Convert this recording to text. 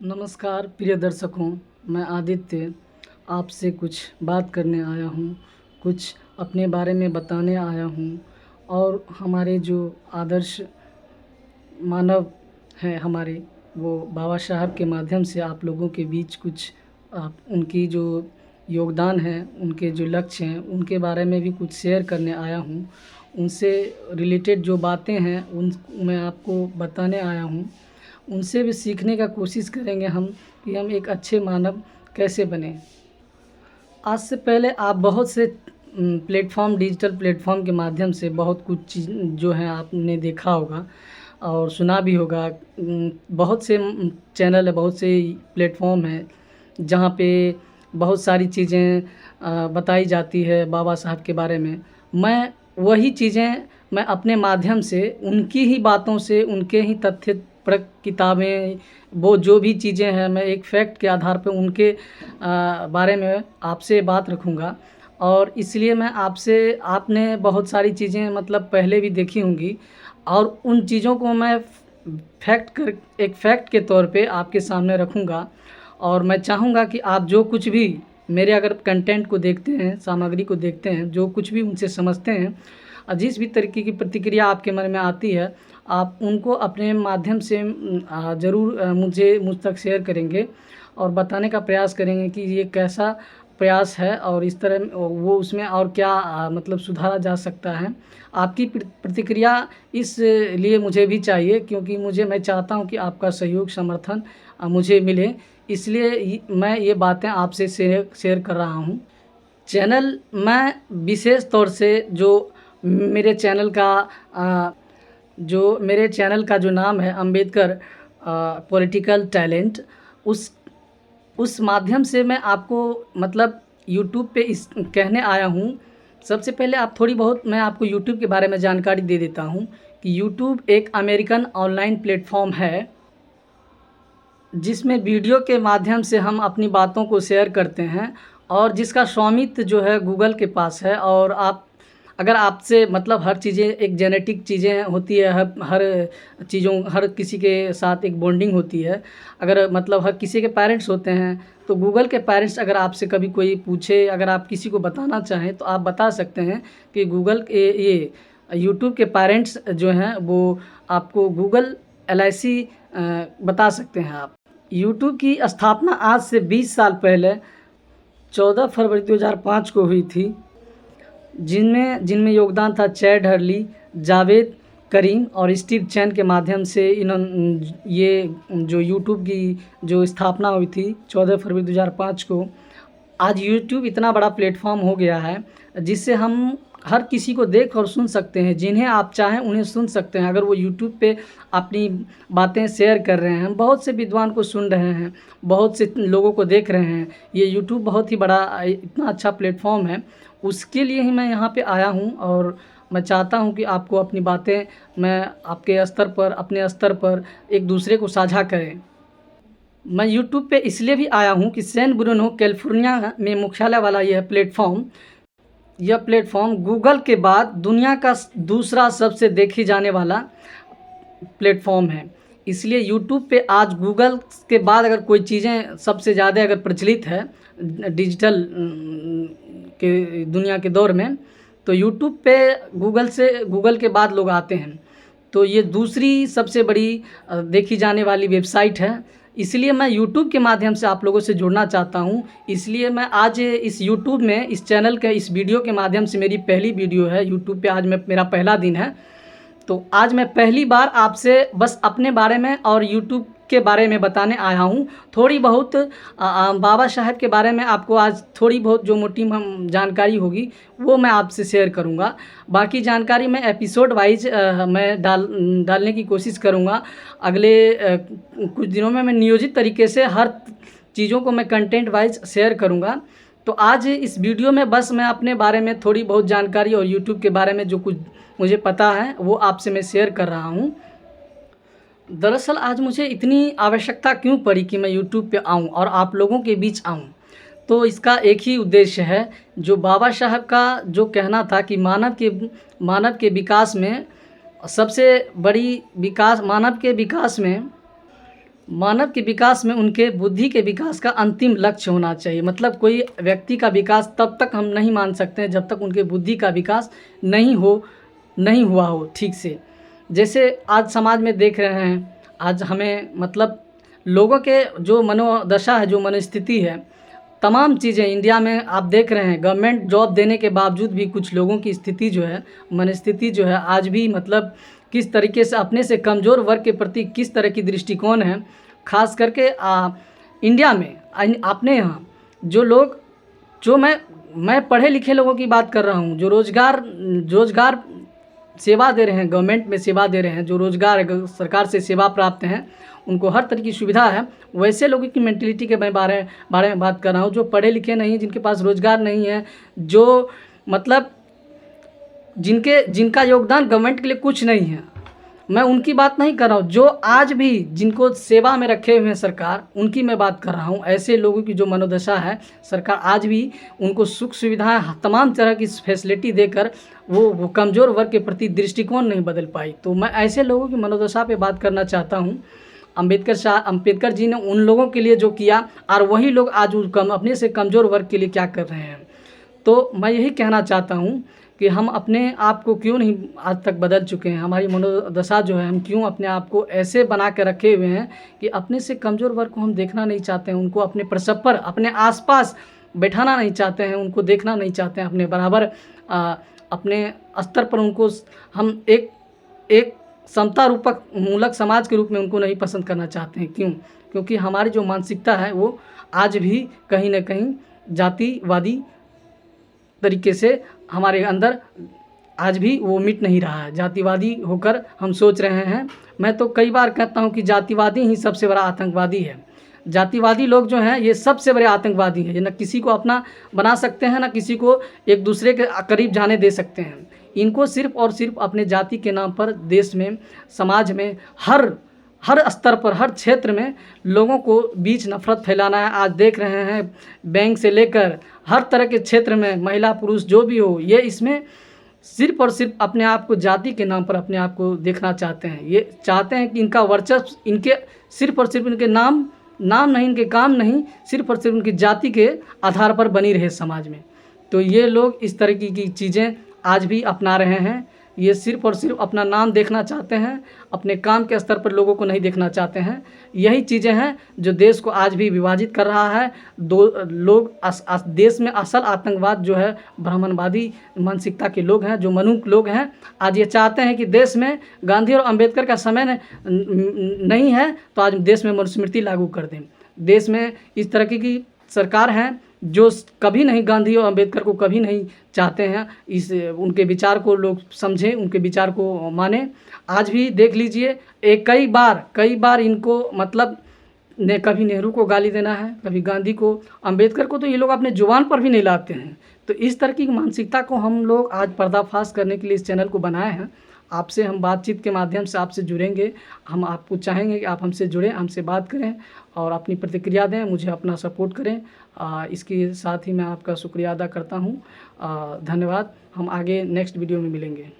नमस्कार प्रिय दर्शकों, मैं आदित्य आपसे कुछ बात करने आया हूँ, कुछ अपने बारे में बताने आया हूँ और हमारे जो आदर्श मानव हैं हमारे, वो बाबा साहब के माध्यम से आप लोगों के बीच कुछ आप उनकी जो योगदान है, उनके जो लक्ष्य हैं, उनके बारे में भी कुछ शेयर करने आया हूँ। उनसे रिलेटेड जो बातें हैं उन मैं आपको बताने आया हूँ। उनसे भी सीखने का कोशिश करेंगे हम कि हम एक अच्छे मानव कैसे बनें। आज से पहले आप बहुत से प्लेटफ़ॉर्म डिजिटल प्लेटफ़ॉर्म के माध्यम से बहुत कुछ चीज़ जो है आपने देखा होगा और सुना भी होगा। बहुत से चैनल है, बहुत से प्लेटफ़ॉर्म हैं जहाँ पे बहुत सारी चीज़ें बताई जाती है बाबा साहब के बारे में। मैं वही चीज़ें मैं अपने माध्यम से उनकी ही बातों से, उनके ही तथ्य परक किताबें, वो जो भी चीज़ें हैं, मैं एक फैक्ट के आधार पे उनके बारे में आपसे बात रखूँगा। और इसलिए मैं आपसे आपने बहुत सारी चीज़ें मतलब पहले भी देखी होंगी और उन चीज़ों को मैं एक फैक्ट के तौर पे आपके सामने रखूँगा। और मैं चाहूँगा कि आप जो कुछ भी मेरे अगर कंटेंट को देखते हैं, सामग्री को देखते हैं, जो कुछ भी उनसे समझते हैं, जिस भी तरीके की प्रतिक्रिया आपके मन में आती है, आप उनको अपने माध्यम से ज़रूर मुझ तक शेयर करेंगे और बताने का प्रयास करेंगे कि ये कैसा प्रयास है और इस तरह वो उसमें और क्या मतलब सुधारा जा सकता है। आपकी प्रतिक्रिया इसलिए मुझे भी चाहिए क्योंकि मैं चाहता हूँ कि आपका सहयोग, समर्थन मुझे मिले। इसलिए मैं ये बातें आपसे शेयर कर रहा हूँ। चैनल मैं विशेष तौर से मेरे चैनल का अ, मेरे चैनल का जो नाम है अंबेडकर पॉलिटिकल टैलेंट, उस माध्यम से मैं आपको मतलब यूट्यूब पे इस कहने आया हूँ। सबसे पहले आप थोड़ी बहुत मैं आपको यूट्यूब के बारे में जानकारी दे देता हूँ कि यूट्यूब एक अमेरिकन ऑनलाइन प्लेटफ़ॉर्म है, जिसमें वीडियो के माध्यम से हम अपनी बातों को शेयर करते हैं और जिसका स्वामित्व जो है गूगल के पास है। और अगर आपसे मतलब हर चीज़ें एक जेनेटिक चीज़ें होती है, हर किसी के साथ एक बॉन्डिंग होती है। अगर मतलब हर किसी के पेरेंट्स होते हैं, तो गूगल के पेरेंट्स अगर आपसे कभी कोई पूछे, अगर आप किसी को बताना चाहें तो आप बता सकते हैं कि गूगल के ये यूट्यूब के पेरेंट्स जो हैं वो आपको गूगल एलआईसी बता सकते हैं आप। यूट्यूब की स्थापना आज से 20 साल पहले 14 फरवरी 2005 को हुई थी, जिनमें योगदान था चैड हर्ली, जावेद करीम और स्टीव चैन के माध्यम से ये जो यूट्यूब की जो स्थापना हुई थी 14 फरवरी 2005 को। आज यूट्यूब इतना बड़ा प्लेटफ़ॉर्म हो गया है जिससे हम हर किसी को देख और सुन सकते हैं, जिन्हें आप चाहें उन्हें सुन सकते हैं। अगर वो यूट्यूब पे अपनी बातें शेयर कर रहे हैं, बहुत से विद्वान को सुन रहे हैं, बहुत से लोगों को देख रहे हैं, ये यूट्यूब बहुत ही बड़ा इतना अच्छा प्लेटफ़ॉर्म है, उसके लिए ही मैं यहाँ पे आया हूँ। और मैं चाहता हूँ कि आपको अपनी बातें मैं आपके स्तर पर, अपने स्तर पर एक दूसरे को साझा करें। मैं यूट्यूब पे इसलिए भी आया हूँ कि सैन ब्रूनो कैलिफोर्निया में मुख्यालय वाला यह प्लेटफ़ॉर्म गूगल के बाद दुनिया का दूसरा सबसे देखी जाने वाला प्लेटफ़ॉर्म है। इसलिए यूट्यूब पे आज गूगल के बाद अगर कोई चीज़ें सबसे ज़्यादा अगर प्रचलित है डिजिटल के दुनिया के दौर में, तो यूट्यूब पे गूगल के बाद लोग आते हैं। तो ये दूसरी सबसे बड़ी देखी जाने वाली वेबसाइट है। इसलिए मैं यूट्यूब के माध्यम से आप लोगों से जुड़ना चाहता हूँ। इसलिए मैं आज इस यूट्यूब में इस चैनल के इस वीडियो के माध्यम से, मेरी पहली वीडियो है यूट्यूब पे, आज मेरा पहला दिन है। तो आज मैं पहली बार आपसे बस अपने बारे में और यूट्यूब के बारे में बताने आया हूँ। थोड़ी बहुत बाबा साहब के बारे में आपको आज थोड़ी बहुत जो मोटी जानकारी होगी वो मैं आपसे शेयर करूँगा। बाकी जानकारी मैं एपिसोड वाइज मैं डालने की कोशिश करूँगा। अगले कुछ दिनों में मैं नियोजित तरीके से हर चीज़ों को मैं कंटेंट वाइज शेयर करूँगा। तो आज इस वीडियो में बस मैं अपने बारे में थोड़ी बहुत जानकारी और यूट्यूब के बारे में जो कुछ मुझे पता है वो आपसे मैं शेयर कर रहा हूँ। दरअसल आज मुझे इतनी आवश्यकता क्यों पड़ी कि मैं यूट्यूब पे आऊँ और आप लोगों के बीच आऊँ, तो इसका एक ही उद्देश्य है। जो बाबा साहब का जो कहना था कि मानव के विकास में सबसे बड़ी विकास, मानव के विकास में मानव के विकास में उनके बुद्धि के विकास का अंतिम लक्ष्य होना चाहिए। मतलब कोई व्यक्ति का विकास तब तक हम नहीं मान सकते हैं जब तक उनके बुद्धि का विकास नहीं हुआ हो ठीक से। जैसे आज समाज में देख रहे हैं, आज हमें मतलब लोगों के जो मनोदशा है, जो मनोस्थिति है, तमाम चीज़ें इंडिया में आप देख रहे हैं। गवर्नमेंट जॉब देने के बावजूद भी कुछ लोगों की स्थिति जो है, मनोस्थिति जो है, आज भी मतलब किस तरीके से अपने से कमज़ोर वर्ग के प्रति किस तरह की दृष्टिकोण है। ख़ास करके इंडिया में अपने यहाँ जो लोग, जो मैं पढ़े लिखे लोगों की बात कर रहा हूँ, जो रोज़गार सेवा दे रहे हैं, गवर्नमेंट में सेवा दे रहे हैं, जो रोज़गार सरकार से सेवा प्राप्त हैं, उनको हर तरह की सुविधा है, वैसे लोगों की मेंटलिटी के बारे में बात कर रहा हूँ, जो पढ़े लिखे नहीं, जिनके पास रोज़गार नहीं है, जो मतलब जिनका योगदान गवर्नमेंट के लिए कुछ नहीं है। मैं उनकी बात नहीं कर रहा हूँ, जो आज भी जिनको सेवा में रखे हुए हैं सरकार, उनकी मैं बात कर रहा हूँ। ऐसे लोगों की जो मनोदशा है, सरकार आज भी उनको सुख सुविधाएं, तमाम तरह की फैसिलिटी देकर वो कमज़ोर वर्ग के प्रति दृष्टिकोण नहीं बदल पाई। तो मैं ऐसे लोगों की मनोदशा पे बात करना चाहता हूँ। अम्बेडकर जी ने उन लोगों के लिए जो किया, और वही लोग आज अपने से कमज़ोर वर्ग के लिए क्या कर रहे हैं। तो मैं यही कहना चाहता हूँ कि हम अपने आप को क्यों नहीं आज तक बदल चुके हैं। हमारी मनोदशा जो है, हम क्यों अपने आप को ऐसे बना के रखे हुए हैं कि अपने से कमज़ोर वर्ग को हम देखना नहीं चाहते हैं, उनको अपने प्रसव पर, अपने आसपास बैठाना नहीं चाहते हैं, उनको देखना नहीं चाहते हैं, अपने बराबर अपने स्तर पर उनको हम एक समता रूपक मूलक समाज के रूप में उनको नहीं पसंद करना चाहते हैं। क्यों? क्योंकि हमारी जो मानसिकता है वो आज भी कहीं ना कहीं जातिवादी तरीके से हमारे अंदर आज भी वो मिट नहीं रहा है। जातिवादी होकर हम सोच रहे हैं। मैं तो कई बार कहता हूँ कि जातिवादी ही सबसे बड़ा आतंकवादी है। जातिवादी लोग जो हैं, ये सबसे बड़े आतंकवादी हैं। ये न किसी को अपना बना सकते हैं, न किसी को एक दूसरे के करीब जाने दे सकते हैं। इनको सिर्फ और सिर्फ अपने जाति के नाम पर देश में, समाज में, हर स्तर पर, हर क्षेत्र में लोगों को बीच नफरत फैलाना है। आज देख रहे हैं, बैंक से लेकर हर तरह के क्षेत्र में, महिला पुरुष जो भी हो, ये इसमें सिर्फ और सिर्फ अपने आप को जाति के नाम पर अपने आप को देखना चाहते हैं। ये चाहते हैं कि इनका वर्चस्व इनके सिर्फ और सिर्फ इनके नाम नहीं, इनके काम नहीं, सिर्फ और सिर्फ उनकी जाति के आधार पर बनी रहे समाज में। तो ये लोग इस तरह की चीज़ें आज भी अपना रहे हैं। ये सिर्फ और सिर्फ अपना नाम देखना चाहते हैं, अपने काम के स्तर पर लोगों को नहीं देखना चाहते हैं। यही चीज़ें हैं जो देश को आज भी विभाजित कर रहा है। देश में असल आतंकवाद जो है, ब्राह्मणवादी मानसिकता के लोग हैं, जो मनुष्य लोग हैं। आज ये चाहते हैं कि देश में गांधी और अंबेडकर का समय नहीं है, तो आज देश में मनुस्मृति लागू कर दें। देश में इस तरह की सरकार है जो कभी नहीं, गांधी और अंबेडकर को कभी नहीं चाहते हैं उनके विचार को लोग समझें, उनके विचार को माने। आज भी देख लीजिए, कई बार इनको मतलब कभी नेहरू को गाली देना है, कभी गांधी को, अंबेडकर को तो ये लोग अपने जुबान पर भी नहीं लाते हैं। तो इस तरह की मानसिकता को हम लोग आज पर्दाफाश करने के लिए इस चैनल को बनाए हैं। आपसे हम बातचीत के माध्यम से आपसे जुड़ेंगे। हम आपको चाहेंगे कि आप हमसे जुड़ें, हमसे बात करें और अपनी प्रतिक्रिया दें, मुझे अपना सपोर्ट करें। इसके साथ ही मैं आपका शुक्रिया अदा करता हूँ। धन्यवाद। हम आगे नेक्स्ट वीडियो में मिलेंगे।